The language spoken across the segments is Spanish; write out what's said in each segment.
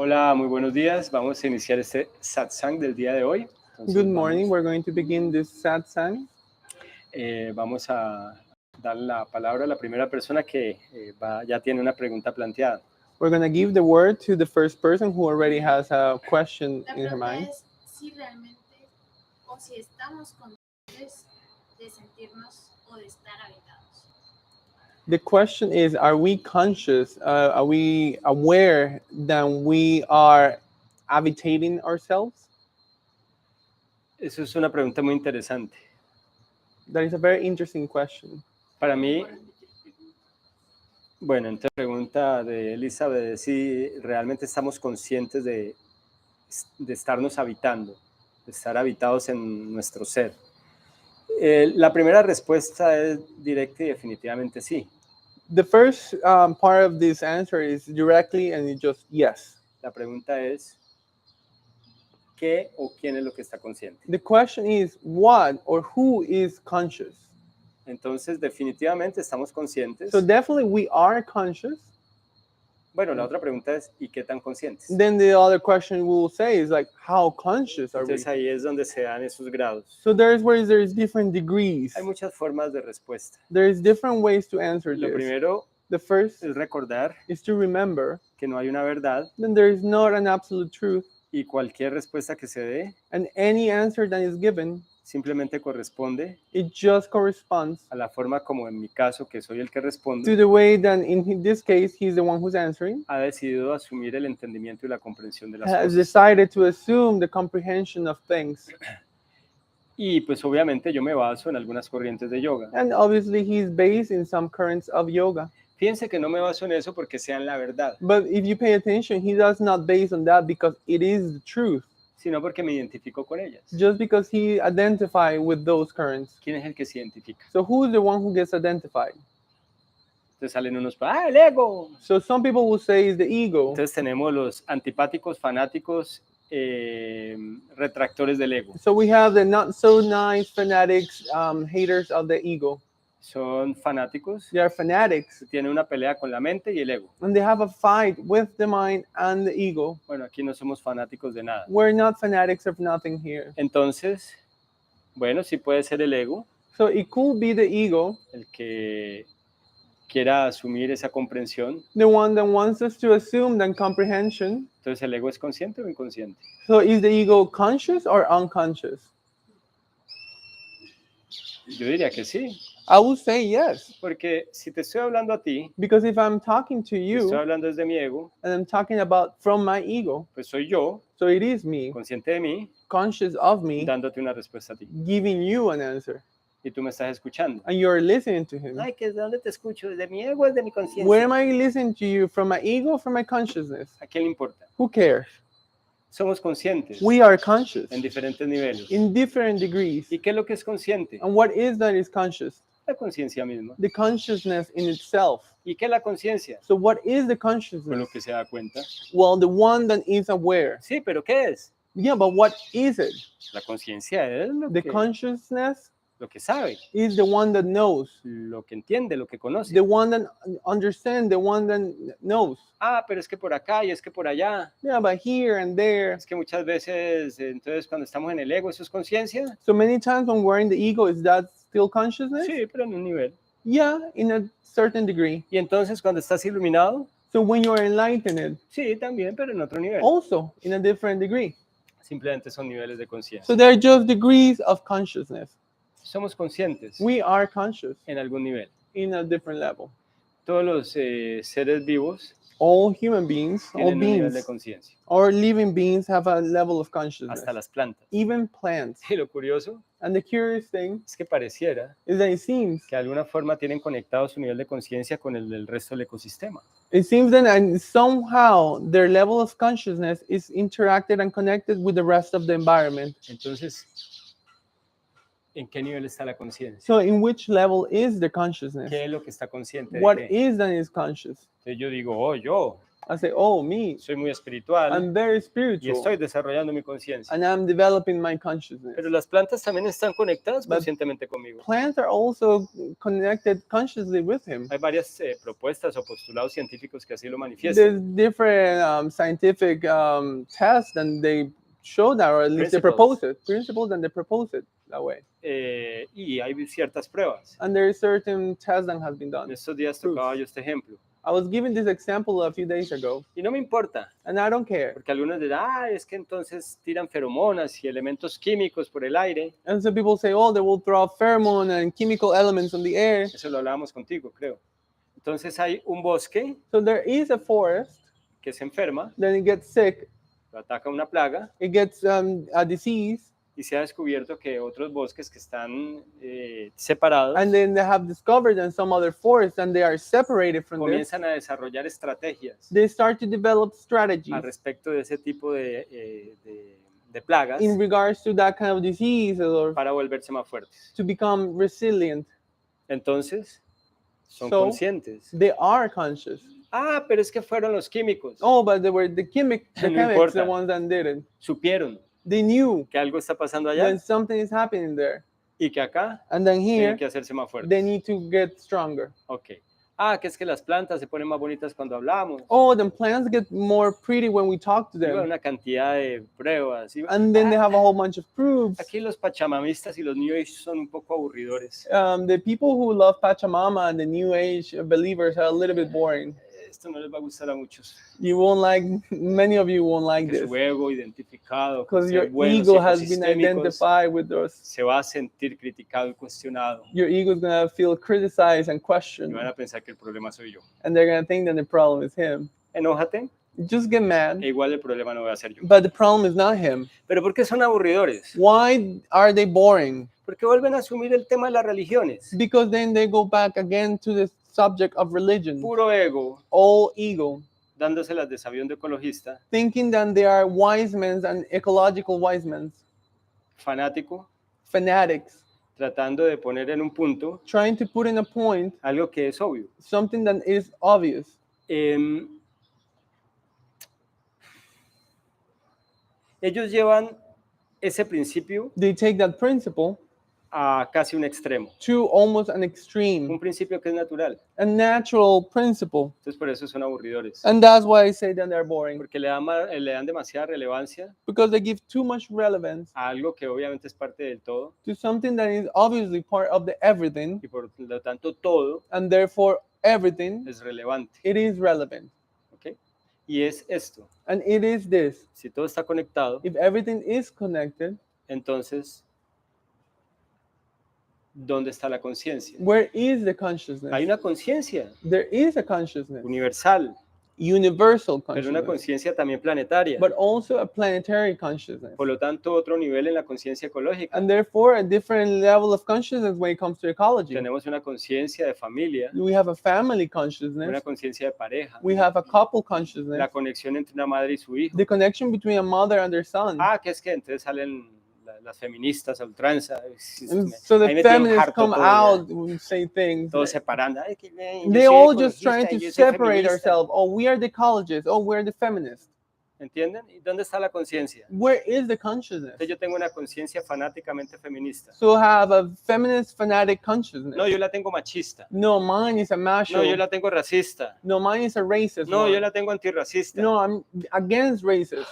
Hola, muy buenos días. Vamos a iniciar este Satsang del día de hoy. Entonces, Good morning. We're going to begin this Satsang. Vamos a dar la palabra a la primera persona que ya tiene una pregunta planteada. We're going to give the word to the first person who already has a question in her mind. La pregunta es si realmente o si estamos conscientes de sentirnos o de estar habitados. The question is, are we conscious? Are we aware that we are habitating ourselves? Eso es una pregunta muy interesante. That is a very interesting question. Para mí, bueno, entonces la pregunta de Elizabeth es si realmente estamos conscientes de estarnos habitando, de estar habitados en nuestro ser. La primera respuesta es directa y definitivamente sí. The first part of this answer is directly and it's just yes. La pregunta es, ¿qué o quién es lo que está consciente? The question is, what or who is conscious? Entonces, definitivamente estamos conscientes. So definitely we are conscious. Bueno, la otra pregunta es, ¿y qué tan conscientes? Then the other question we'll say is like, how conscious are we? Entonces ahí es donde se dan esos grados. So there's different degrees. Hay muchas formas de respuesta. There's different ways to answer Lo this. primero The first es recordar is to remember que no hay una verdad that there is not an absolute truth, y cualquier respuesta que se dé and any answer that is given, simplemente corresponde it just corresponds a la forma como en mi caso, que soy el que to responde, the way that in this case he's the one who's answering, ha decidido asumir el entendimiento y la comprensión de las has cosas. decided to assume the comprehension of things. Y pues obviamente yo me baso en algunas corrientes de yoga. And obviously he's based in some currents of yoga. Fíjense que no me baso en eso porque sean la verdad, But if you pay attention, he does not base on that because it is the truth, sino porque me identifico con ellas. just because he identified with those currents. ¿Quién es el que se identifica? So who is the one who gets identified? Entonces salen unos, el ego. So some people will say it's the ego. Entonces tenemos los antipáticos, fanáticos, retractores del ego. So we have the not so nice fanatics, haters of the ego. Son fanáticos, They are fanatics, tienen una pelea con la mente y el ego. and they have a fight with the mind and the ego. Bueno, aquí no somos fanáticos de nada. We're not fanatics of nothing here. Entonces, bueno, sí puede ser el ego So it could be the ego, el que quiera asumir esa comprensión. the one that wants us to assume that comprehension. Entonces, ¿el ego es consciente o inconsciente? So is the ego conscious or unconscious? Yo diría que sí, I would say yes, porque si te estoy hablando a ti, because if I'm talking to estoy you hablando desde mi ego, and I'm talking about from my ego, pues soy yo, so it is me, consciente de mí, conscious of me, dándote una respuesta a ti. giving you an answer, Y tú me estás escuchando. and you're listening to him. Ay, ¿de dónde te escucho? ¿Desde mi ego o desde mi conciencia? Where am I listening to you? From my ego or from my consciousness? ¿A quién le importa? Who cares? Somos conscientes We are conscious en diferentes niveles. in different degrees. ¿Y qué es lo que es consciente? And what is that is conscious? La conciencia misma. The consciousness in itself. ¿Y qué es la conciencia? So what is the Con lo consciousness? que se da cuenta. Well, the one that is aware. Sí, pero ¿qué es? Yeah, but what is it? La conciencia es The consciousness lo que sabe, is the one that knows, lo que entiende, lo que conoce. the one that understands, the one that knows. Ah, pero es que por acá y es que por allá. Yeah, but here and there. Es que muchas veces, entonces cuando estamos en el ego, ¿eso es conciencia? So many times when we're in the ego, is that still consciousness? Sí, pero en un nivel. Yeah, in a certain degree. Y entonces cuando estás iluminado, So when you're enlightened, sí, también, pero en otro nivel. also in a different degree. Simplemente son niveles de conciencia. So they're just degrees of consciousness. Somos conscientes We are conscious en algún nivel. in a different level. Todos los seres vivos All human beings, all tienen un nivel de beings, conciencia, or living beings have a level of consciousness. hasta las plantas. Even plants. Y lo curioso And the curious thing es que pareciera is that it seems que de alguna forma tienen conectado su nivel de conciencia con el del resto del ecosistema. that somehow their level of consciousness is interacted and connected with the rest of the environment. Entonces, ¿en qué nivel está la conciencia? So in which level is the consciousness? ¿Qué es lo que está consciente de What qué? is that is conscious? Entonces yo digo, oh, yo. I say, oh, me, soy muy espiritual I'm very y spiritual estoy desarrollando mi conciencia. and I'm developing my consciousness. Pero las plantas también están conectadas But conscientemente conmigo. plants are also connected consciously with him. Hay varias propuestas o postulados científicos que así lo manifiestan. There's different scientific tests and they show that, or at least they propose it, principles, and they propose it that way. Y hay ciertas pruebas. And there is certain tests that has been En done. estos días Proof. tocaba yo este ejemplo. I was given this example a few days ago, Y no me importa, and I don't care. porque algunos dirán, es que entonces tiran feromonas y elementos químicos por el aire. And some people say, oh, they will throw pheromone and chemical elements on the air. Eso lo hablábamos contigo, creo. Entonces hay un bosque So there is a forest, que se enferma, then it gets sick, lo ataca una plaga it gets a disease, y se ha descubierto que otros bosques que están separados and then they have discovered in some other forest and they are separated from this. comienzan a desarrollar estrategias They start to develop al strategies respecto de ese tipo de plagas in regards to that kind of disease or para volverse más fuertes. to become resilient. Entonces, son So, conscientes. They are conscious. Pero es que fueron los químicos. Oh, but they were the No chemics, importa. the ones that did it. Supieron They knew que algo está pasando allá when something is happening there. y que acá And then tienen here, que hacerse más they fuertes. need to get stronger. Ok. Que es que las plantas se ponen más bonitas cuando hablamos. Oh, the plants get more pretty when we talk to Digo, them. una cantidad de pruebas. And then they have a whole bunch of proofs. Aquí los pachamamistas y los New Age son un poco aburridores. The people who love Pachamama and the New Age believers are a little bit boring. Esto no les va a gustar a muchos. You won't like, many of you won't like Que this su ego identificado con because your ser buenos y ego has been ecosistémicos identified with those. se va a sentir criticado y cuestionado. Your ego is going to feel criticized and Y questioned. van a pensar que el problema soy yo. And they're going to think that the problem is him. Enójate, Just get mad. igual el problema no va a ser yo. But the problem is not him. ¿Pero por qué son aburridores? Why are they boring? Porque vuelven a asumir el tema de las religiones. Because then they go back again to the subject of religion. Puro ego, All ego. dándoselas de sabión de ecologista, Thinking that they are wise men and ecological wise men. fanático, Fanatics. tratando de poner en un punto Trying to put in a point algo que es obvio. something that is obvious. Ellos llevan ese principio They take that principle a casi un extremo, to almost an extreme. un principio que es natural. A natural principle. Entonces por eso son aburridores, And that's why I say that they're boring. porque le dan demasiada relevancia Because they give too much relevance a algo que obviamente es parte del todo to something that is obviously part of the everything, y por lo tanto todo and therefore everything, es relevante. it is relevant. ¿Ok? Y es esto, And it is this. si todo está conectado, If everything is connected, entonces, ¿dónde está la conciencia? where is the consciousness? Hay una conciencia There is a consciousness, universal, universal pero una consciousness, conciencia también planetaria. but also a planetary consciousness. Por lo tanto, otro nivel en la conciencia ecológica. And therefore, a different level of consciousness when it comes to ecology. Tenemos una conciencia de familia, We have a family una consciousness. conciencia de pareja, We have a couple la consciousness. conexión entre una madre y su hijo. The connection between a mother and their son. Que es que entonces salen las feministas a ultranza. And so Ahí the me tienen feminists harto come todo, out and say things. todos separando. Ay, que yo They soy all just trying ecologista, to yo soy separate feminista. ourselves. Oh, we are the ecologists. Oh, we're the feminists. ¿Entienden? ¿Y dónde está la conciencia? Where is the consciousness? Entonces yo tengo una conciencia fanáticamente feminista. So have a feminist fanatic consciousness. No, yo la tengo machista. No, mine is a macho. No, yo la tengo racista. No, mine is a racist. No, one. yo la tengo antirracista. No, I'm against racist.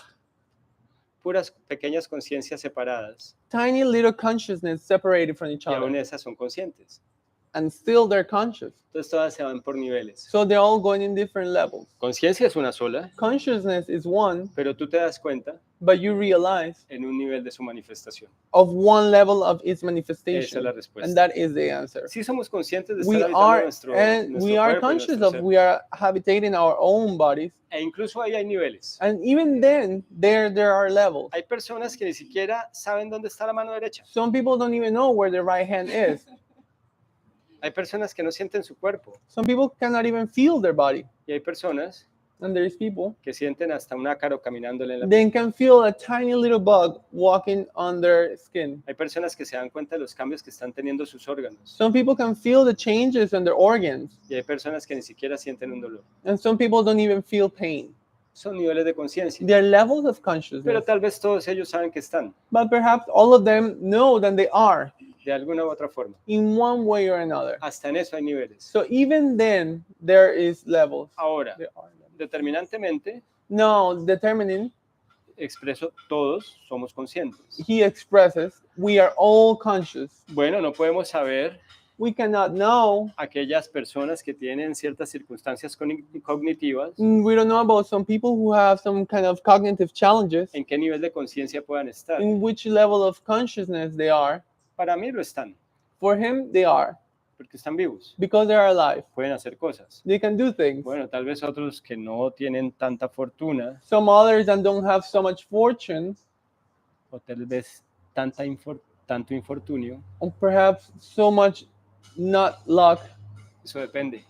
Puras pequeñas conciencias separadas. Tiny little consciousness separated from each Y aún other. esas son conscientes. And still they're conscious. Entonces todas se van por niveles. So they're all going in different levels. Conciencia es una sola, Consciousness is one, pero tú te das cuenta but you realize en un nivel de su manifestación. of one level of its Esa manifestation. es la And respuesta. that is the answer. Sí somos conscientes de We estar habitando are, nuestro we are cuerpo y conscious nuestro of ser. we are habitating our own bodies. E incluso ahí hay niveles. And even then, there are levels. Hay personas que ni siquiera saben dónde está la mano derecha. Some people don't even know where their right hand is. Hay personas que no sienten su cuerpo. Some people cannot even feel their body. Y hay personas And there's people que sienten hasta un ácaro caminándole en la piel. they can feel a tiny little bug walking on their skin. Hay personas que se dan cuenta de los cambios que están teniendo sus órganos. Some people can feel the changes in their organs, Y hay personas que ni siquiera sienten un dolor. and some people don't even feel pain. Son niveles de conciencia. They're levels of Pero consciousness, tal vez todos ellos saben que están, but perhaps all of them know that they are de alguna u otra forma. in one way or another. Hasta en eso hay niveles. So even then, there is levels. Ahora, There are levels. determinantemente, Now, determining, expreso todos somos conscientes. he expresses, we are all conscious. Bueno, no podemos saber We cannot know. aquellas personas que tienen ciertas circunstancias cognitivas We don't know about some people who have some kind of cognitive challenges, en qué nivel de conciencia puedan estar. in which level of consciousness they are. Para mí lo están, For him, they are, porque están vivos, because they are alive. pueden hacer cosas. They can do things. Bueno, tal vez otros que no tienen tanta fortuna Some others that don't have so much fortune, o tal vez tanto infortunio, or perhaps so much not luck, eso depende,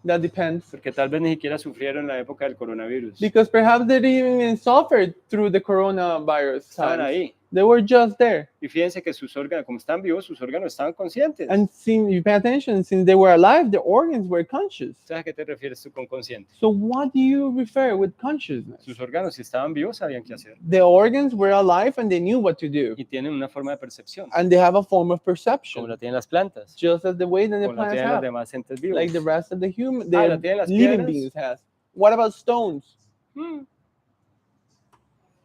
that depends. porque tal vez ni siquiera sufrieron la época del coronavirus. Because perhaps they didn't even suffer through the coronavirus Estaban times. ahí. They were just there. Y fíjense que sus órganos, como están vivos, sus órganos estaban conscientes. And since you pay attention, since they were alive, their organs were conscious. ¿Sabes a qué te refieres tú con consciente? So what do you refer with consciousness? Sus órganos, si estaban vivos, sabían qué hacer. The organs were alive and they knew what to do. Y tienen una forma de percepción, And they have a form of como perception, la tienen las plantas, just as the way that the como la plants tienen los have, demás entes vivos. like the rest of the la tienen las living piedras. beings has. What about stones?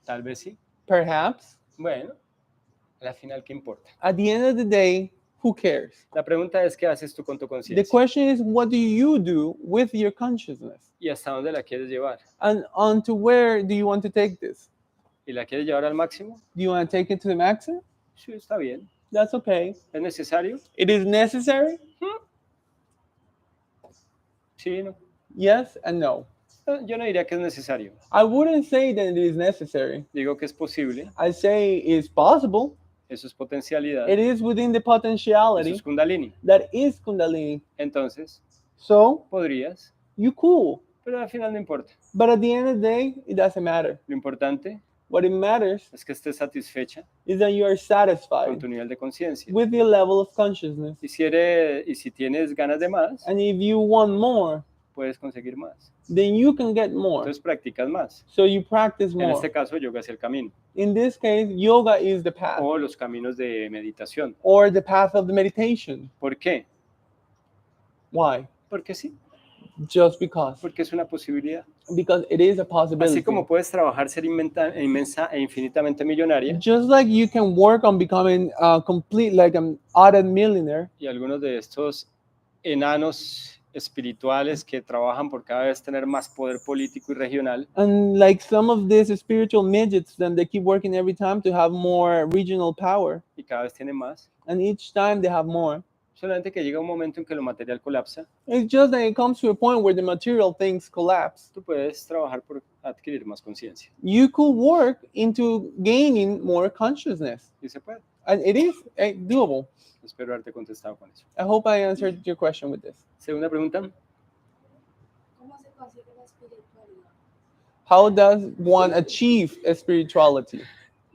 Tal vez sí. Perhaps. Bueno, al final, ¿qué importa? At the end of the day, who cares? La pregunta es, ¿qué haces tú con tu The conciencia? question is, what do you do with your consciousness? ¿Y hasta dónde la quieres llevar? And on to where do you want to take this? ¿Y la quieres llevar al máximo? Do you want to take it to the maximum? Sí, está bien. That's okay. ¿Es necesario? It is necessary? Sí, no. Yes and no. Yo no diría que es necesario. I wouldn't say that it is necessary. Digo que es posible. I say it's possible. Eso es potencialidad. It is within the Eso potentiality es kundalini. that is Kundalini. Entonces, So, podrías, you cool. pero al final no importa. But at the end of the day, it doesn't matter. Lo importante What it matters es que estés satisfecha is that you are con satisfied tu nivel de conciencia. with your level of consciousness. Y si tienes ganas de más, And if you want more, puedes conseguir más. then you can get more. Entonces practicas más. So you practice En more. este caso, yoga es el camino. In this case, yoga is the path, O los caminos de meditación. or the path of the meditation. ¿Por qué? Why? Porque sí. Just because. Porque es una posibilidad. Because it is a possibility. Así como puedes trabajar, ser inmensa e infinitamente millonaria, Just like you can work on becoming complete, like an audit millionaire, y algunos de estos enanos espirituales que trabajan por cada vez tener más poder político y regional, and like some of these spiritual midgets, then they keep working every time to have more regional power, y cada vez tienen más, and each time they have more. solamente que llega un momento en que lo material colapsa, It's just that it comes to a point where the material things collapse. tú puedes trabajar por adquirir más conciencia. You could work into gaining more consciousness, Y se puede. and it is doable. Espero haberte contestado con eso. I hope I answered your question with this. Segunda pregunta. ¿Cómo se consigue la espiritualidad? How does one achieve spirituality?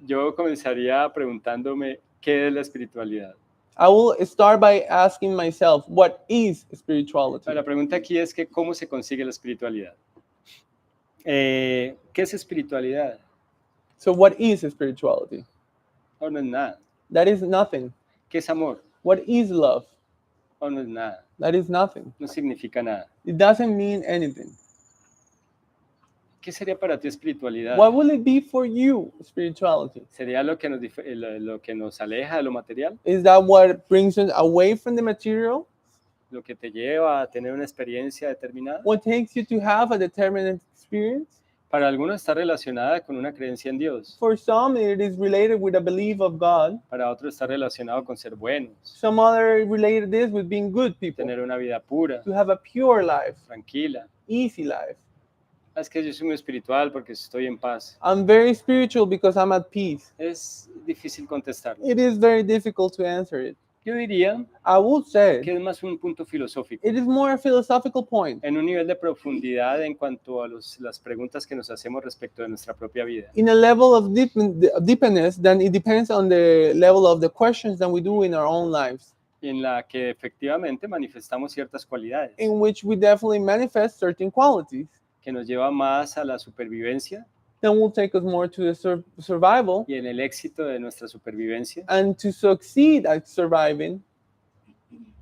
Yo comenzaría preguntándome qué es la espiritualidad. I will start by asking myself, what is spirituality? La pregunta aquí es que ¿cómo se consigue la espiritualidad? ¿Qué es espiritualidad? So what is spirituality? O no es nada. That is nothing. ¿Qué es amor? What is love? O no es nada. That is nothing. No significa nada. It doesn't mean anything. ¿Qué sería para ti espiritualidad? What will it be for you, spirituality? ¿Sería lo que lo que nos aleja de lo material? Is that what brings us away from the material? ¿Lo que te lleva a tener una experiencia determinada? What takes you to have a determinate experience? Para algunos está relacionada con una creencia en Dios. For some, it is related with a belief of God. Para otros está relacionado con ser buenos, Some other related this with being good people. tener una vida pura, To have a pure life, tranquila. easy life. Es que yo soy muy espiritual porque estoy en paz. I'm very spiritual because I'm at peace. Es difícil contestarlo. It is very difficult to answer it. Yo diría I would say que es más un punto filosófico, it is more a philosophical point. en un nivel de profundidad en cuanto a las preguntas que nos hacemos respecto de nuestra propia vida. In a level of deepness, then it depends on the level of the questions that we do in our own lives, En la que efectivamente manifestamos ciertas cualidades in which we definitely manifest certain qualities que nos lleva más a la supervivencia that will take us more to the survival y en el éxito de nuestra supervivencia. and to succeed at surviving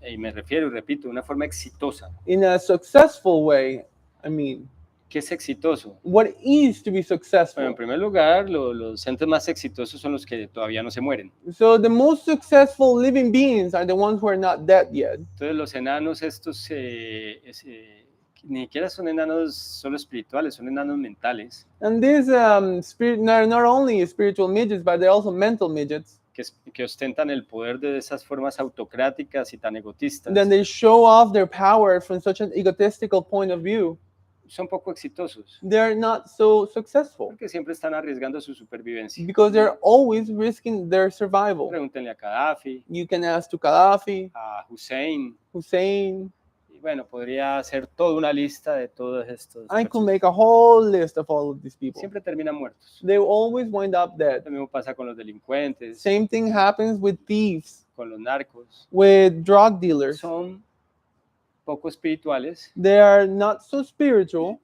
Y me refiero, y repito, de una forma exitosa. in a successful way. I mean, ¿Qué es exitoso? what is to be Bueno, en successful? primer lugar, los entes más exitosos son los que todavía no se mueren. So the most successful living beings are the ones who are not dead yet. Entonces los enanos estos ni siquiera son enanos solo espirituales, son enanos mentales, And these spirit, not only spiritual midgets, but they're also mental midgets. que ostentan el poder de esas formas autocráticas y tan egotistas. Then they show off their power from such an egotistical point of view. Son poco exitosos, They're not so successful porque siempre están arriesgando su supervivencia. because they're always risking their survival. Pregúntenle a Gaddafi, You can ask to Gaddafi, a Hussein, Hussein. y bueno, podría hacer toda una lista de todos estos. I could personas. make a whole list of all of these people. Siempre terminan muertos. They always wind up dead. Lo mismo pasa con los delincuentes, Same thing happens with thieves, con los narcos. with drug dealers. Son poco espirituales They are not so spiritual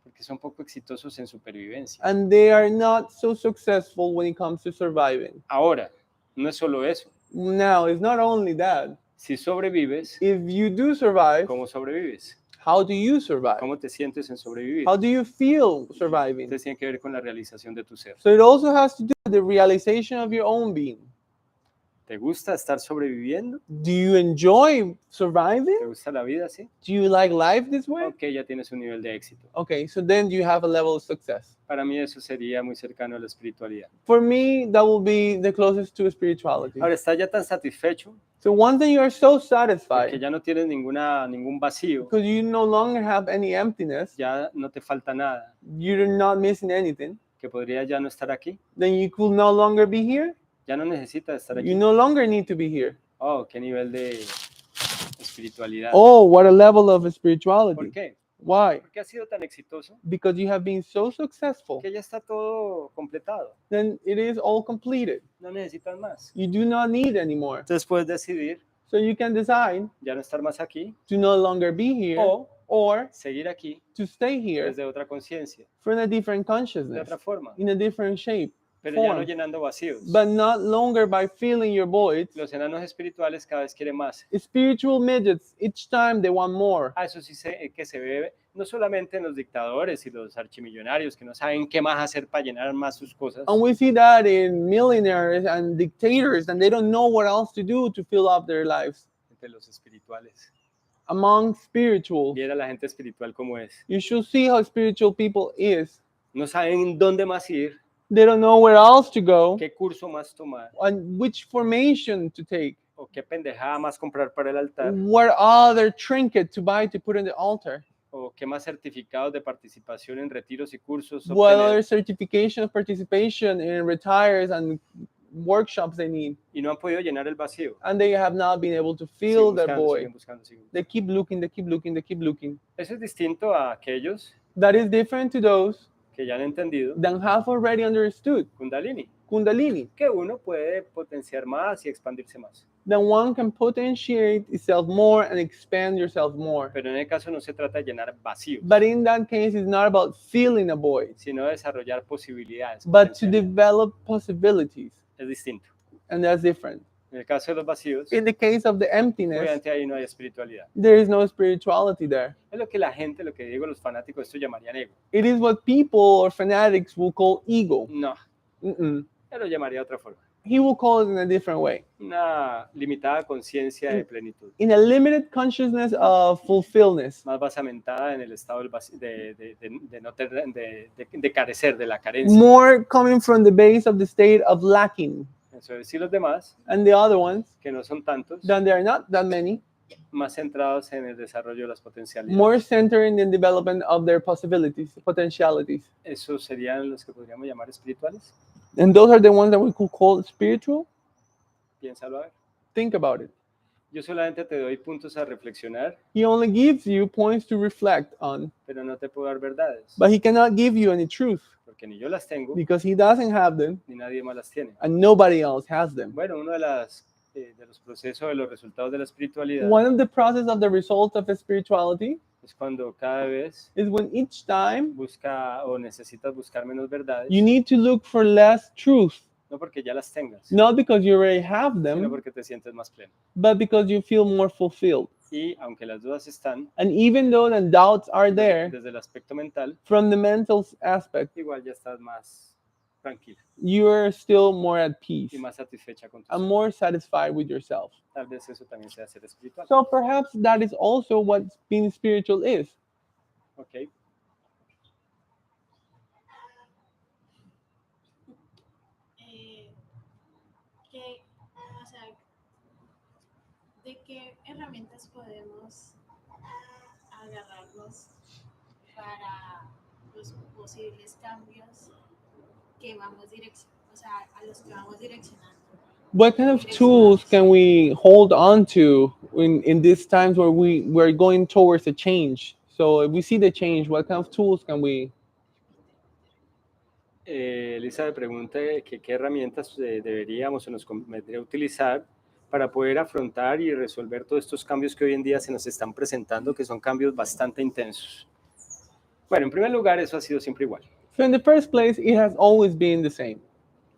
porque son poco exitosos en supervivencia. and they are not so successful when it comes to surviving. Ahora, no es solo eso. Now, it's not only that. Si sobrevives, If you do survive, ¿cómo sobrevives? how do you survive? ¿Cómo te sientes en sobrevivir? How do you feel surviving? Entonces tiene que ver con la realización de tu ser. So it also has to do with the realization of your own being. ¿Te gusta estar sobreviviendo? Do you enjoy ¿Te surviving? gusta la vida así? Do you like life this way? Ok, ya tienes un nivel de éxito. Okay, so then you have a level of success. Para mí eso sería muy cercano a la espiritualidad. For me, that will be the closest to spirituality. Ahora, ¿estás ya tan satisfecho So once that you are so que satisfied, ya no tienes ningún vacío? because you no longer have any emptiness, Ya no te falta nada, you're not missing anything, que podrías ya no estar aquí. then you could no longer be here. Ya no necesitas estar You aquí. no longer need to be here. Oh, qué nivel de espiritualidad. Oh, what a level of ¿Por spirituality. qué? Why? Porque has sido tan exitoso Because you have been so successful, que ya está todo completado. then it is all completed. No necesitas más. You do not need anymore. Entonces puedes decidir So you can decide ya no estar más aquí to no longer be here o or seguir aquí to stay here desde otra conciencia, from a different de consciousness, otra forma, in a different shape, pero ya no form, llenando vacíos. but not longer by filling your voids. Los enanos espirituales cada vez quieren más. Spiritual midgets, each time they want more. Eso sí que se ve no solamente en los dictadores y los archimillonarios que no saben qué más hacer para llenar más sus cosas, And we see that in millionaires and dictators, and they don't know what else to do to fill up their lives. entre los espirituales. Among spiritual, Viera la gente espiritual como es. you should see how spiritual people is. No saben dónde más ir, They don't know where else to go qué curso más tomar and which formation to take, o qué pendejada más comprar para el altar what other trinket to buy to put in the altar, o qué más certificados de participación en retiros y cursos what obtener, other certification of participation in retires and workshops they need. y no han podido llenar el vacío. And they have not been able to Siguen fill their buscando, void. siguen buscando, siguen buscando. They keep looking, they keep looking, they keep looking. Eso es distinto a aquellos That is different to those que ya han entendido that have already understood Kundalini, Kundalini, que uno puede potenciar más y expandirse más. that one can potentiate itself more and expand yourself more. Pero en el caso no se trata de llenar vacíos, But in that case, it's not about filling a void, sino de desarrollar posibilidades. but to potencialidades. develop possibilities. Es distinto. And that's different. En el caso de los vacíos, In the case of the emptiness, obviamente ahí no hay espiritualidad. there is no spirituality there. Es lo que la gente, lo que digo, los fanáticos, esto llamarían ego. It is what people or fanatics will call ego. No, Mm-mm. yo lo llamaría de otra forma. He will call it in a different way. Una limitada conciencia de plenitud, In a limited consciousness of fulfillment, más basamentada en el estado del de no tener, de carecer, de la carencia. more coming from the base of the state of lacking. Eso es, y los demás, And the other ones, que no son tantos, then there are not that many, más centrados en el desarrollo de las potencialidades. more centered in the development of their possibilities, potentialities. Esos serían los que podríamos llamar espirituales. And those are the ones that we could call spiritual. Piénsalo a ver. Think about it. Yo solamente te doy puntos a reflexionar, He only gives you points to reflect on, pero no te puedo dar verdades, but he cannot give you any truth porque ni yo las tengo, because he doesn't have them ni nadie más las tiene. and nobody else has them. Bueno, uno de los procesos de los resultados de la espiritualidad One of the process of the result of spirituality es cuando cada vez is when each time busca o necesitas buscar menos verdades, you need to look for less truth, no porque ya las tengas, not because you already have sino them, porque te sientes más pleno. but because you feel more fulfilled. Y aunque las dudas están, And even though the doubts are there, desde el aspecto mental, from the mental aspect, igual ya estás más tranquila you are still more at peace y más satisfecha con tu and ser. more satisfied with yourself. Tal vez eso también sea ser espiritual. So perhaps that is also what being spiritual is. ¿Ok? Que, o sea, ¿de qué herramientas podemos agarrarnos para los posibles cambios que vamos o sea, a los que vamos direccionando? What kind of tools can we hold on to in these times where we're going towards a change? So if we see the change, what kind of tools can we? Elisa me pregunta que qué herramientas deberíamos o nos convendría utilizar para poder afrontar y resolver todos estos cambios que hoy en día se nos están presentando, que son cambios bastante intensos. Bueno, en primer lugar, eso ha sido siempre igual. So in the first place, it has always been the same.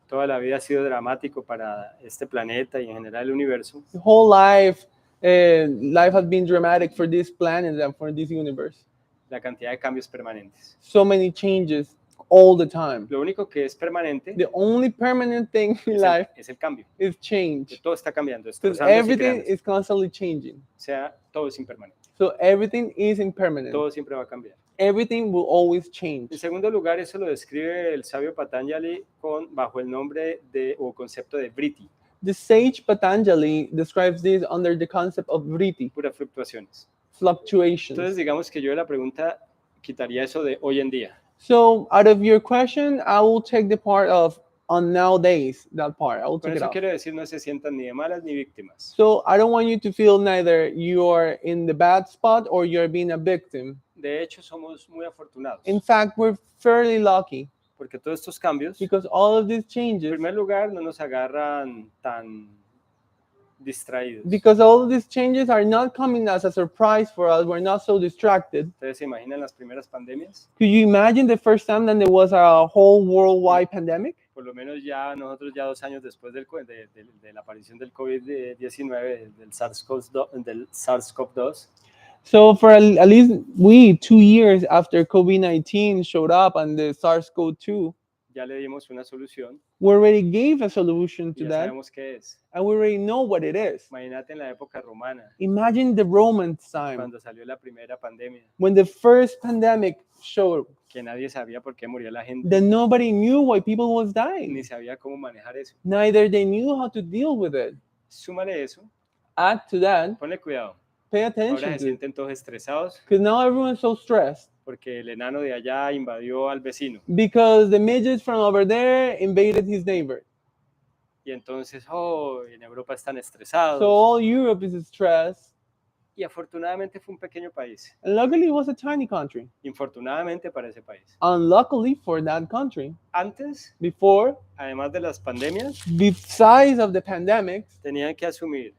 Toda la vida ha sido dramático para este planeta y en general el universo. The whole life has been dramatic for this planet and for this universe. La cantidad de cambios permanentes. So many changes all the time. Lo único que es permanente The only permanent thing in life es el cambio. is Que change. todo está cambiando, Because destrozándose y everything creándose. is constantly changing. O sea, todo es impermanente. So everything is impermanent. Todo siempre va a cambiar. Everything will always change. En segundo lugar, eso lo describe el sabio Patanjali bajo el nombre o concepto de vritti, The sage Patanjali describes this under the concept of vritti, puras fluctuaciones. fluctuations. Entonces, digamos que yo de la pregunta quitaría eso de hoy en día. So out of your question, I will take the part of on nowadays, that part. I will Con take it eso out. quiero decir no se sientan ni de malas ni víctimas. So I don't want you to feel neither you are in the bad spot or you're being a victim. De hecho, somos muy afortunados In fact, we're fairly lucky porque todos estos cambios, en because all of these changes, primer lugar, no nos agarran tan distraídos. because all of these changes are not coming as a surprise for us. We're not so distracted. ¿Ustedes se imaginan las primeras pandemias? Could you imagine the first time that there was a whole worldwide pandemic? Por lo menos ya nosotros ya 2 años después de la aparición del COVID-19, del SARS-CoV-2, So for at least we 2 years after COVID-19 showed up and the SARS-CoV-2, ya le dimos una solución we already gave a solution y to ya that sabemos qué es. and we already know what it is. Imagínate en la época romana, Imagine the Roman time cuando salió la primera pandemia, when the first pandemic showed que nadie sabía por qué moría la gente, that nobody knew why people was ni dying. sabía cómo manejar eso. Neither they knew how to deal with it. Súmale eso, Add to that, ponle cuidado. pay Ahora attention se to it. sienten todos estresados Because now everyone's so stressed porque el enano de allá invadió al vecino. because the midget from over there invaded his neighbor. Y entonces, en Europa están estresados. So all Europe is stressed. Y afortunadamente fue un pequeño país. And luckily, it was a tiny country. Infortunadamente para ese país. Unluckily for that country, Antes, before, además de las pandemias, besides of the pandemics, tenían que asumir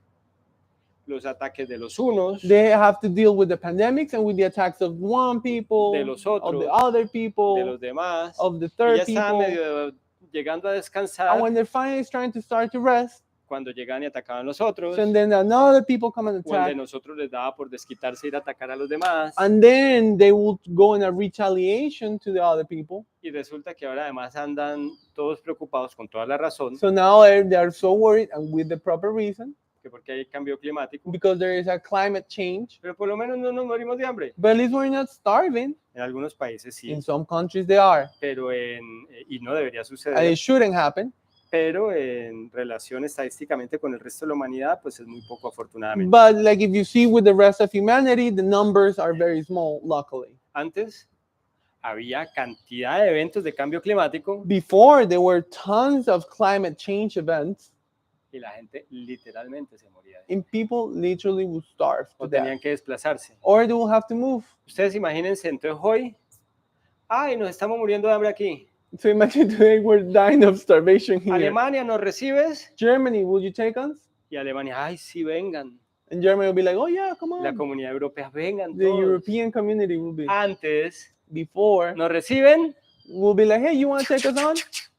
los ataques de los unos, they have to deal with the pandemics and with the attacks of one people, de los of otros, the other de people, los demás. of the Y third ya estaban people. medio llegando a descansar And when they're finally trying to start to rest, cuando llegaban y atacaban a los otros. so then another people come and O el de attack. nosotros les daba por desquitarse ir a atacar a los demás. And then they will go in a retaliation to the other people. Y resulta que ahora además andan todos preocupados con toda la razón, So now they are so worried and with the proper reason que porque hay cambio climático. because there is a climate change. Pero por lo menos no nos morimos de hambre. But at least we're not starving. En algunos países sí, In some countries they are. pero y no debería And suceder. it shouldn't happen. Pero en relación estadísticamente con el resto de la humanidad, pues es muy poco afortunadamente. But like if you see with the rest of humanity, the numbers are very small, luckily. Antes había cantidad de eventos de cambio climático Before, there were tons of climate change events, y la gente literalmente se moría de hambre. and people literally would starve to O tenían death. que desplazarse. Or they will have to move. Ustedes imagínense, entonces hoy, ay, nos estamos muriendo de hambre aquí. So imagine today we're dying of starvation here. Alemania, ¿nos recibes? Germany, will you take us? Y Alemania, ay, sí, vengan. And Germany will be like, oh yeah, come La on. comunidad europea, vengan The todos. European community will be. Antes, Before, ¿nos reciben? will be like, hey, you want to take us on?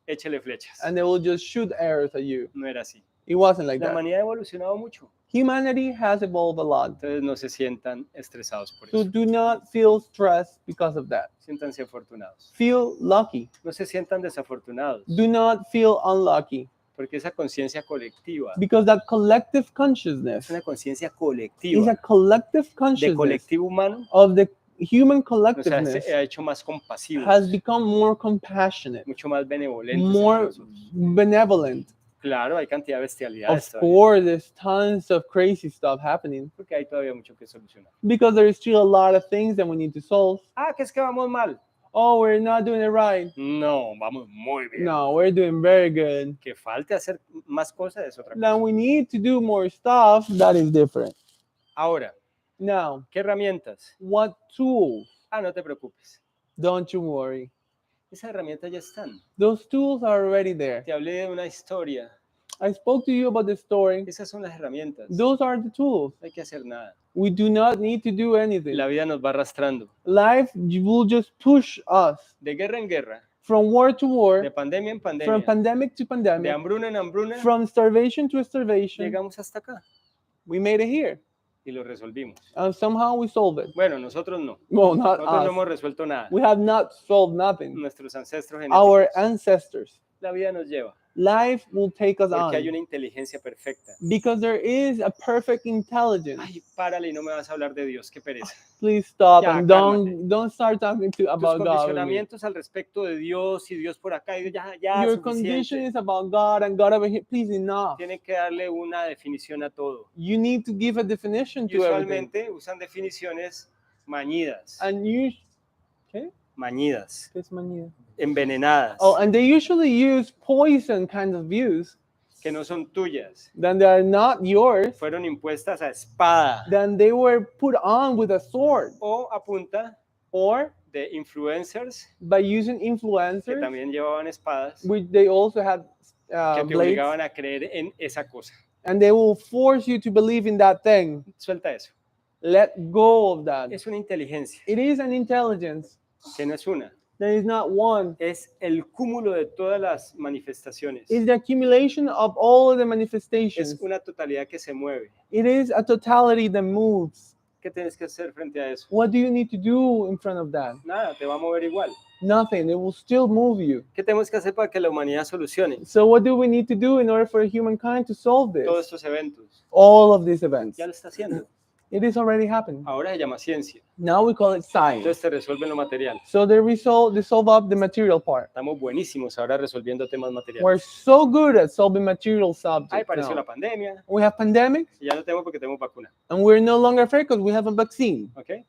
Échele flechas. And they will just shoot arrows at you. No era así. It wasn't like La that. humanidad ha evolucionado mucho. Humanity has evolved a lot. Entonces no se sientan estresados por So eso. do not feel stressed because of that. Siéntanse afortunados. Feel lucky. No se sientan desafortunados. Do not feel unlucky. Porque esa conciencia colectiva Because that collective es consciousness una conciencia is a colectiva collective de consciousness colectivo humano. of the human Nos collectiveness ha hecho más compasivos, has become more compassionate, mucho más benevolentes. entre more nosotros. benevolent. Claro, hay cantidad de bestialidades Of todavía, course, there's tons of crazy stuff happening porque hay todavía mucho que solucionar. because there is still a lot of things that we need to solve. Ah, que es que vamos mal. Oh, we're not doing it right. No, vamos muy bien. No, we're doing very good. Que falte hacer más cosas es otra Now cosa. we need to do more stuff that is different. Ahora, Now, ¿qué herramientas? what tools? Ah, no te preocupes. Don't you worry. Esas herramientas ya están. Those tools are already there. Te hablé de una historia. I spoke to you about the story. Esas son las herramientas. No Those are the tools. hay que hacer nada. We do not need to do anything. La vida nos va arrastrando. Life will just push us De guerra en guerra, from war to de war, pandemia en from pandemia, pandemic to de pandemic, hambruna en hambruna, from starvation to starvation. llegamos hasta acá We made it here, y lo resolvimos. and somehow we solved it. Bueno, nosotros no. Well, not Nosotros no us. hemos resuelto nada. We have not solved nothing. Nuestros ancestros Our genéticos. ancestors. La vida nos lleva. Life will take us Porque hay on una inteligencia perfecta. because there is a perfect intelligence. Ay, párale y no me vas a hablar de Dios, qué pereza. Please stop Ya, and cálmate. don't start talking Tus about God. with me. condicionamientos al respecto de Dios y Dios por acá, y ya, Your condition suficiente. is about God and God over here. Please enough. Tienen que darle una definición a todo. You need to give a definition Y to everything. usualmente usan definiciones mañidas, And you, okay, mañidas, this manía. envenenadas, Oh, and they usually use poison kind of views. que no son tuyas. Then they are not yours. Fueron impuestas a espada Then they were put on with a sword o a punta or de influencers by using que influencers, también llevaban espadas which they also had que te blades, obligaban a creer en esa cosa. and they will force you to believe in that thing. Suelta eso. Let go of that. Es una inteligencia It is an intelligence. que no es una, There is not one. es el cúmulo de todas las manifestaciones. It's the accumulation of all of the Es manifestations. una totalidad que se mueve. It is a totality that moves. ¿Qué tienes que hacer frente a eso? What do you need to do in front of that? Nada, te va a mover igual. Nothing. It will still move you. ¿Qué tenemos que hacer para que la humanidad solucione So what do we need to do in order for humankind to solve todos this? estos eventos? All of these events. Ya lo está haciendo. It is already happening. Ahora se llama ciencia. Now we call it science. Entonces te resuelven lo material. So they solve up the material part. Estamos buenísimos ahora resolviendo temas materiales. We're so good at solving material Ahí subjects apareció now. la pandemia We have pandemics, y ya no tenemos porque tenemos vacuna. and we're no longer afraid because we have a vaccine. ¿Ok?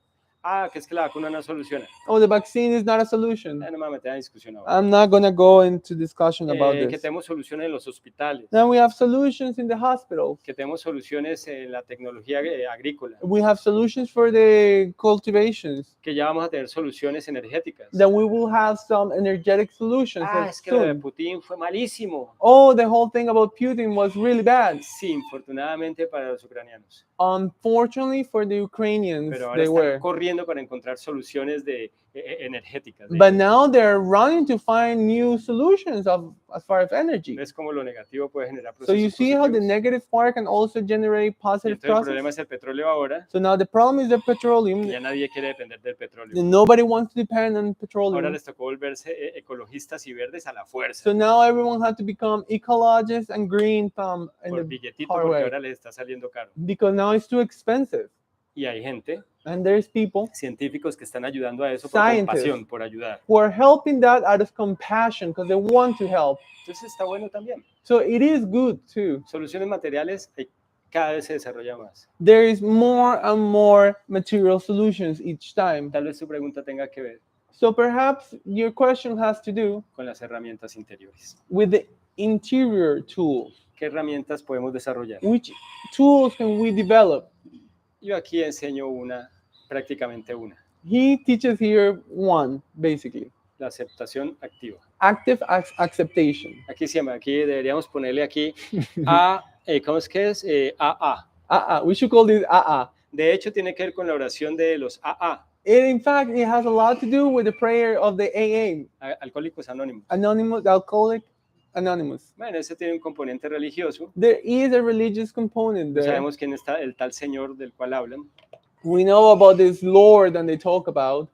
Ah, que es que la vacuna no soluciona. Oh, the vaccine is not a solution. No me voy a meter en discusión ahora. I'm not going to go into discussion about Que this. tenemos soluciones en los hospitales, Then we have solutions in the hospitals. que tenemos soluciones en la tecnología agrícola, We have solutions for the cultivations. que ya vamos a tener soluciones energéticas. Then we will have some energetic solutions Ah, es que lo de soon. Putin fue malísimo. Oh, the whole thing about Putin was really bad. Sí, infortunadamente para los ucranianos. Unfortunately for the Ukrainians, Pero ahora they están were. corriendo para encontrar soluciones energéticas. But now they're running to find new solutions as far as energy. ¿Ves cómo lo negativo puede generar So you procesos see how the positivos? negative part can also generate Y positive entonces el problema processes. es el petróleo ahora. So now the problem is the petroleum. Ya nadie quiere depender del petróleo. Nobody wants to depend on Ahora petroleum. les tocó volverse ecologistas y verdes a la fuerza. So now everyone has to become ecologists and green thumb in Por the billetito, hard porque way. ahora les está saliendo caro. Because now it's too expensive. Y hay gente, And there's people científicos que están ayudando a eso por Scientists. compasión, por ayudar. who are helping that out of compassion because they want to help. Entonces está bueno también. So it is good too. Soluciones materiales cada vez se desarrolla más. There is more and more material solutions each time. Tal vez su pregunta tenga que ver So perhaps your question has to do con las herramientas interiores. with the interior tools. ¿Qué herramientas podemos desarrollar? Which tools can we develop? Yo aquí enseño prácticamente una, He teaches here one, basically. la aceptación activa. Active acceptation. Aquí deberíamos ponerle aquí ¿cómo es que es? We should call this De hecho, tiene que ver con la oración de los In fact, it has a lot to do with the prayer of the AA, Alcohólicos Anónimos. Anonymous, Alcoholic Anonymous. Bueno, ese tiene un componente religioso. There is a religious component No there. sabemos quién está el tal Señor del cual hablan. We know about this Lord that they talk about.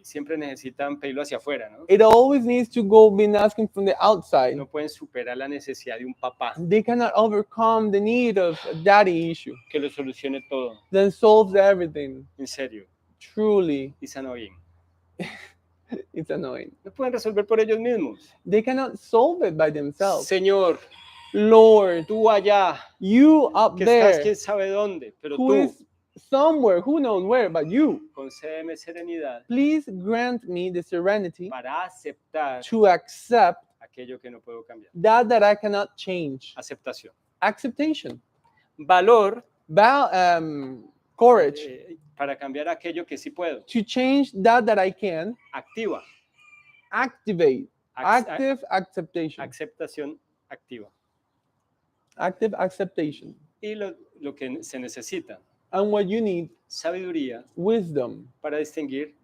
Siempre necesitan pedirlo hacia afuera, ¿no? It always needs to go being asking from the outside. No pueden superar la necesidad de un papá They cannot overcome the need of a daddy issue que lo solucione todo. that solves everything. En serio, Truly, y sano bien. it's annoying. No pueden resolver por ellos mismos. They cannot solve it by themselves. Señor, Lord, tú allá, you up que estás there, quién sabe dónde, pero who tú, is somewhere, who knows where, but you. concédeme serenidad Please grant me the serenity para aceptar to accept aquello que no puedo cambiar. that I cannot change. Aceptación. Acceptation. Valor Courage para cambiar aquello que sí puedo. to change that I can. Activa. Activate. Ac- Active acceptation. Aceptación activa. Active acceptation. Y lo que se necesita, And what you need, sabiduría wisdom, para distinguir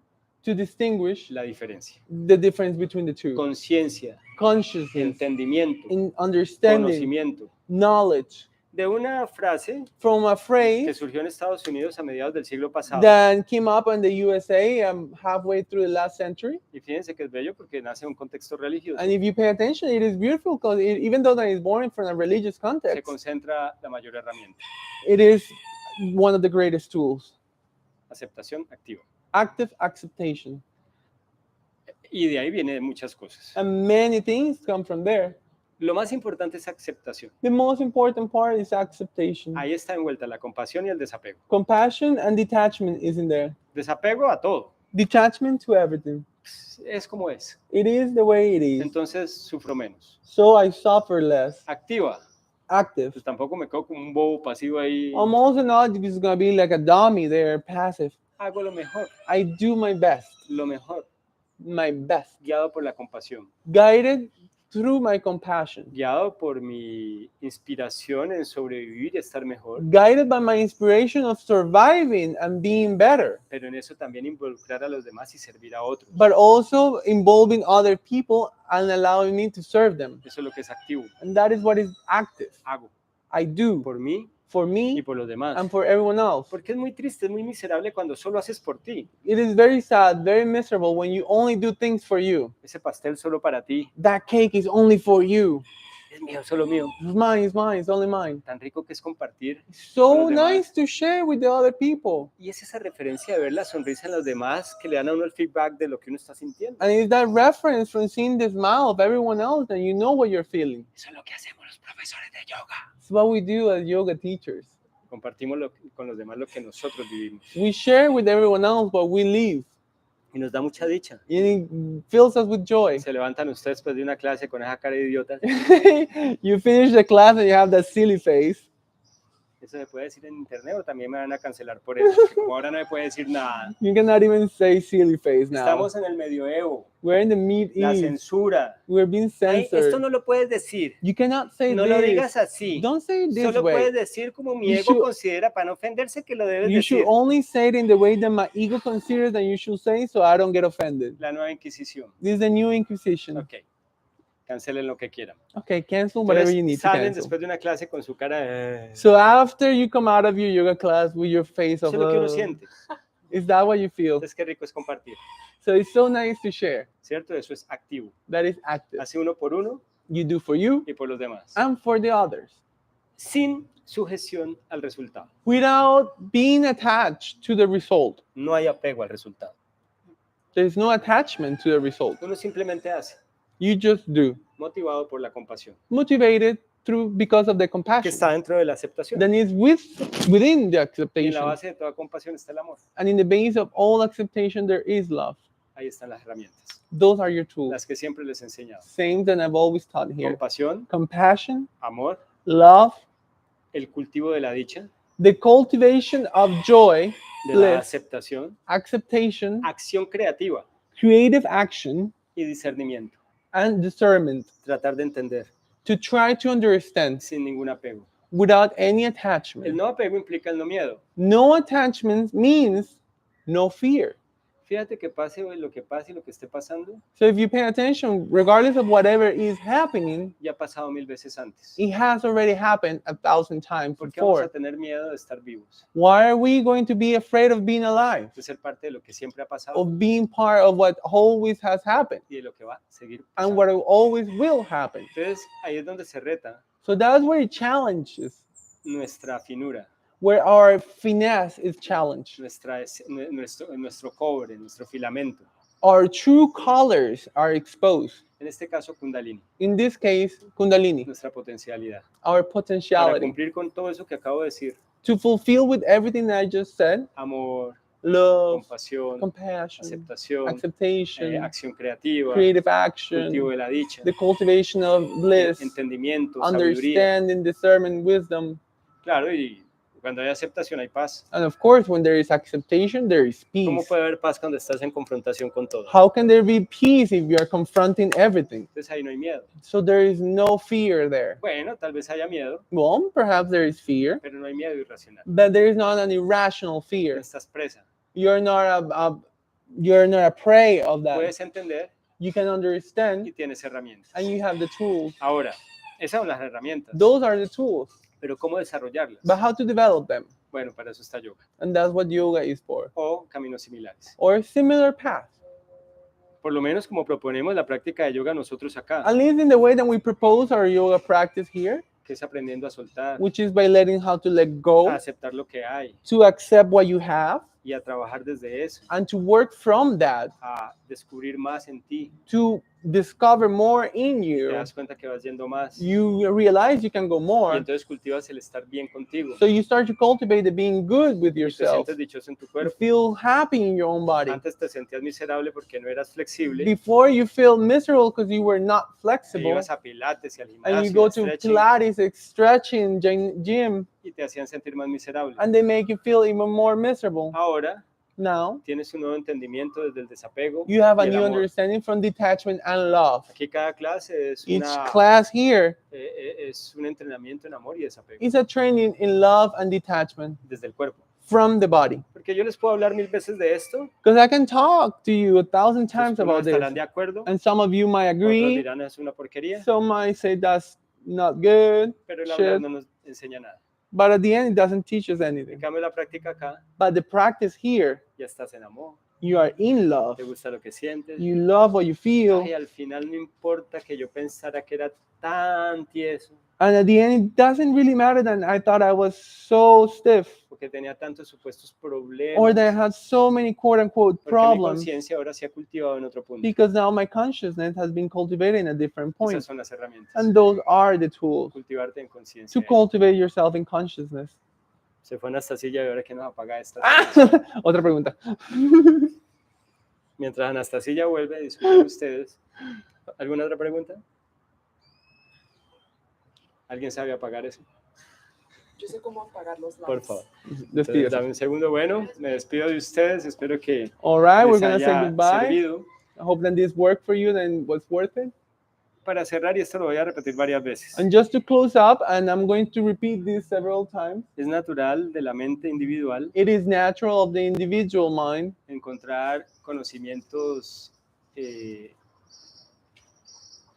to distinguish la diferencia. the difference between the two. Conciencia, Consciousness, entendimiento, in understanding, conocimiento. knowledge. De una frase From a que phrase surgió en Estados Unidos a mediados del siglo pasado. that came up in the USA halfway through the last century. Y fíjense que es bello porque nace en un contexto religioso. And if you pay attention, it is beautiful because even though that is born from a religious Se context, concentra la mayor herramienta. it is one of the greatest tools. Aceptación activa. Active acceptation. Y de ahí vienen muchas cosas. And many things come from there. Lo más importante es aceptación. The most important part is acceptation. Ahí está envuelta la compasión y el desapego. Compassion and detachment is in there. Desapego a todo. Detachment to everything. Es como es. It is the way it is. Entonces sufro menos. So I suffer less. Activa. Active. Pues tampoco me quedo como un bobo pasivo ahí. I'm also not just going to be like a dummy there, passive. Hago lo mejor. I do my best. Lo mejor. My best. Guiado por la compasión. Guided through my compassion. Guiado por mi inspiración en sobrevivir y estar mejor. Guided by my inspiration of surviving and being better. Pero en eso también involucrar a los demás y servir a otros. But also involving other people and allowing me to serve them. Eso es lo que es activo. And that is what is active. Hago. I do Por mí for y me por los demás. and for everyone else. Porque es muy triste, es muy miserable cuando solo haces por ti. It is very sad, very miserable when you only do things for you. Ese pastel solo para ti. That cake is only for you. Es mío, solo mío. It's mine, it's mine, it's only mine. Tan rico que es compartir. It's Con so los demás. nice to share with the other people. Y es esa referencia de ver la sonrisa en los demás que le dan a uno el feedback de lo que uno está sintiendo. And it's that reference from seeing the smile of everyone else that you know what you're feeling. Eso es lo que hacemos los profesores de yoga. It's what we do as yoga teachers. Compartimos con los demás lo que nosotros vivimos. We share with everyone else what we live. Y nos da mucha dicha. And it fills us with joy. Se levantan ustedes después de una clase con esa cara de idiota. You finish the class and you have that silly face. Eso se puede decir en internet o también me van a cancelar por eso. Porque como ahora no me puede decir nada. You cannot even say silly face now. Estamos en el medioevo. We're in the La mid-east. censura. We're being Ay, censored. esto no lo puedes decir. You cannot say No this. lo digas así. Don't say it this Solo way. puedes decir como mi You ego should- considera para no ofenderse que lo debes You should decir. only say it in the way that my ego considers that you should say so I don't get offended. La nueva Inquisición. This is the new Inquisition. Ok. Cancelen lo que quieran. Okay, cancel whatever you need Entonces, to salen cancel. después de una clase con su cara de... So after you come out of your yoga class with your face Eso of es lo que uno love, siente. is that what you feel? Entonces, qué rico es compartir. So it's so nice to share. ¿Cierto? Eso es activo. That is active. Hace uno por uno You do for you y por los demás. and for the others Sin sujeción al resultado. without being attached to the result. No hay apego al resultado. There's no attachment to the result. Uno simplemente hace, You just do. motivado por la compasión, Motivated because of the que compassion. está dentro de la aceptación. Then it's within the Y en la acceptation. base de toda compasión está el amor. And in the base of all acceptation, there is love. Ahí están las herramientas, Those are your tools. las que siempre les he enseñado. Same that I've always taught here. Compasión, Compassion, amor love, el cultivo de la dicha, the cultivation of joy, de la bliss, aceptación, acceptation, acción creativa creative action, y discernimiento. and discernment. Tratar de entender To try to understand sin ningún apego. without any El attachment. no apego implica el no miedo. No attachment means no fear. Fíjate que pase lo que pase y lo que esté pasando, So if you pay attention, regardless of whatever is happening, ya ha pasado 1000 veces antes. it has already happened 1,000 times ¿Por qué vamos a before. tener miedo de estar vivos? Why are we going to be afraid of being alive? De ser parte de lo que siempre ha pasado Of being part of what always has happened y de lo que va a seguir and pasando. what always will happen? Entonces, ahí es donde se reta So that's where it challenges, nuestra finura, where our finesse is challenged. nuestro cobre, nuestro filamento. Our true colors are exposed. En este caso, Kundalini, In this case, Kundalini, nuestra potencialidad. our Para potentiality. cumplir con todo eso que acabo de decir, To fulfill with everything that I just said, amor, love, compasión, compassion, aceptación, acceptation, acción creativa, creative cultivo action, de la dicha, the cultivation of bliss, entendimiento, sabiduría. understanding, discernment, wisdom. Claro, y cuando hay aceptación hay paz. And of course, when there is acceptation, there is ¿Cómo peace. puede haber paz cuando estás en confrontación con todo? How can there be peace if you are confronting everything? Entonces ahí no hay miedo. So there is no fear there. Bueno, tal vez haya miedo, Well, perhaps there is fear, pero no hay miedo irracional. but there is not an irrational No fear. estás presa. You're not a prey of that. Puedes entender You can y understand, tienes herramientas. and you have the tools. Ahora, esas son las herramientas, Those are the tools. pero ¿cómo desarrollarlas? But how to develop them? Bueno, para eso está yoga And that's what yoga is for. o caminos similares. Or similar path. Por lo menos como proponemos la práctica de yoga nosotros acá, At least in the way that we propose our yoga practice here, que es aprendiendo a soltar, which is by learning how to let a go, aceptar lo que hay to accept what you have, y a trabajar desde eso, and to work from that, a descubrir más en ti. to discover more in Te you. das cuenta que vas yendo más y You realize you can go more. entonces cultivas el estar bien contigo. So you start to cultivate the being good with Y te yourself. sientes dichoso en tu You cuerpo. feel happy in your own body. Antes te sentías miserable porque no eras flexible. Before you feel miserable because you were not Te flexible, ibas a pilates y al and you gimnasio, go a to stretching, Pilates, stretching, gym, y te hacían sentir más miserable. and they make you feel even more miserable. Ahora Now tienes un nuevo entendimiento desde el desapego you have a y el new amor. understanding from detachment and love. Aquí cada clase es, Each una, class here es un entrenamiento en amor y desapego is a training in love and detachment desde el cuerpo. from the body. Porque yo les puedo hablar 1000 veces de esto, Because I can talk to you 1,000 times unos about this, estarán de acuerdo, and some of you might otros agree, dirán es una porquería, some might say that's not good, pero el hablar shit. no nos enseña nada. But at the end, it doesn't teach us En anything. cambio la práctica acá, But the practice here, ya estás en amor, you are in love. te gusta lo que sientes. You love what you feel. Ay, al final no importa que yo pensara que era tan tieso, And at the end, it doesn't really matter that I thought I was so stiff, porque tenía tantos supuestos or problemas, that I had so many quote unquote porque mi problems, conciencia ahora se ha cultivado en otro punto. because now my consciousness has been cultivated in a different Esas point. son las herramientas. And those are the tools Cultivarte en conciencia. to cultivate yourself in consciousness. Se fue Anastasia y ahora que nos apaga esta. Otra pregunta. Mientras Anastasia vuelve, disculpen ustedes. ¿Alguna otra pregunta? ¿Alguien sabe apagar eso? Yo sé cómo apagar los Por lights. favor. Entonces, Despídese. dame un segundo. Bueno, me despido de ustedes. Espero que All right, we're les gonna say haya goodbye. servido. I hope that this worked for you and was worth it. Para cerrar, y esto lo voy a repetir varias veces, And just to close up, and I'm going to repeat this several times, es natural de la mente individual it is natural of the individual mind encontrar conocimientos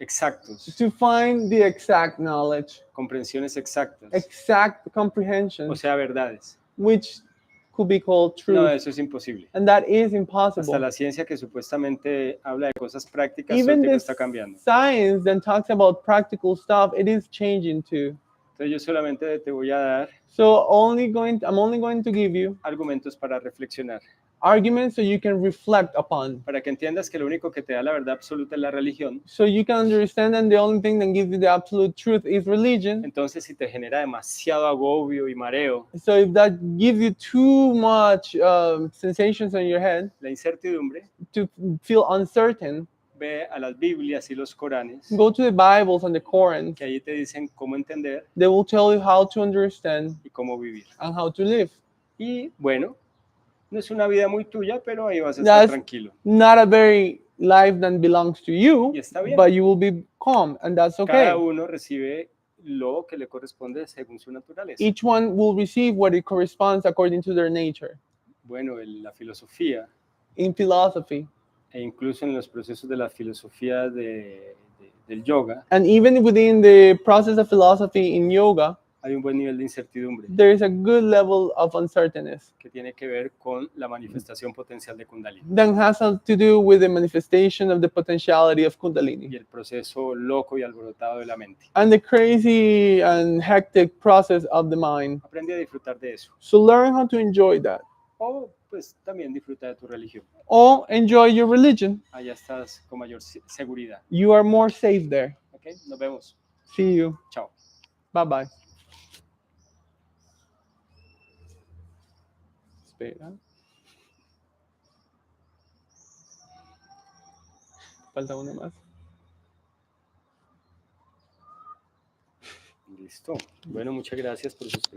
exactos, to find the exact knowledge, comprensiones exactas, exact comprehension, o sea, verdades. which could be called No, truth. eso es imposible. And that is Hasta impossible. la ciencia que supuestamente habla de cosas prácticas, todo el Even tiempo this está cambiando. science that talks about practical stuff, it is changing too. Entonces yo solamente te voy a dar So I'm only going to give you argumentos para reflexionar, arguments so you can reflect upon. para que entiendas que lo único que te da la verdad absoluta es la religión. So you can understand that the only thing that gives you the absolute truth is religion. Entonces si te genera demasiado agobio y mareo, So if that gives you too much sensations in your head la incertidumbre, to feel uncertain, ve a las Biblias y los Coranes, Go to the Bibles and the Korans. que ahí te dicen cómo entender They will tell you how to understand y cómo vivir. and how to live. Y bueno, no es una vida muy tuya, pero ahí vas a estar That's tranquilo. not a very life that belongs to you, Y está bien. but you will be calm, and that's Cada okay. uno recibe lo que le corresponde según su naturaleza. Each one will receive what it corresponds according to their nature. Bueno, en la filosofía In philosophy, e incluso en los procesos de la filosofía del yoga, and even within the process of philosophy in yoga, hay un buen nivel de incertidumbre there is a good level of uncertainty que tiene que ver con la manifestación potencial de Kundalini that has to do with the manifestation of the potentiality of y Kundalini el proceso loco y alborotado de la mente. and the crazy and hectic process of the mind. Aprende a disfrutar de eso. So learn how to enjoy that. O pues también disfruta de tu religión. Or enjoy your religion. Allá estás con mayor seguridad. You are more safe there. ¿Ok? Nos vemos. See you. Chao. Bye bye. Espera. Falta una más. Listo. Bueno, muchas gracias por sus preguntas.